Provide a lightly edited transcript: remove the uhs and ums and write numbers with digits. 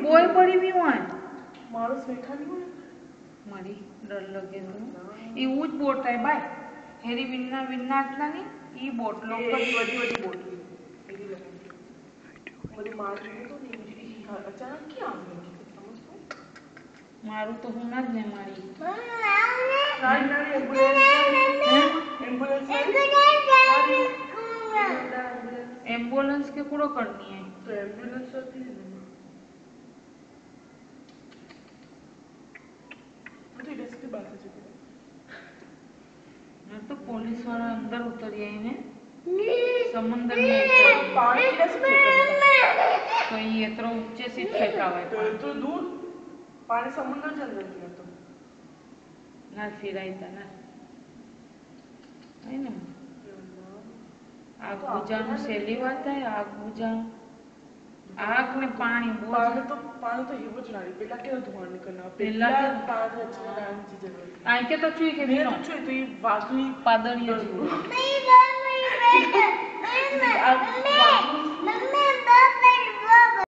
बोए पड़ी भी हुआ है मारो स्वेखा नहीं हुआ मारी डर लगे तो ये ऊज बोट है भाई हेरी विन्ना विन्ना आटला नहीं ये बोट लोकल बड़ी बड़ी बोट हेरी लगा बड़ी मार दी तो नहीं अचानक क्या आ गया समझ को मारू तो होना ज नहीं मारी नारी नारी एम्बुलेंस एम्बुलेंस के पूरा करनी है तो एम्बुलेंस आती है ना मुझे इधर से बात है तो पुलिस वाला अंदर उतर गए ने समुद्र में पानी कैसे फेंका तो ये तो ऊंचे से फेंका हुआ है तो दूर पानी समुद्र के अंदर गया तो ना फिराई था ना है ना आग बुझाने से लेवाता है आग बुझाने आग में पानी तो ही वो चला रही पहला क्या धुआं निकलना पहला पाद अच्छे लगाने की जरूरत आई के तो चुई के मैं तो चुई तो ये वाकई पादड़िया जी नहीं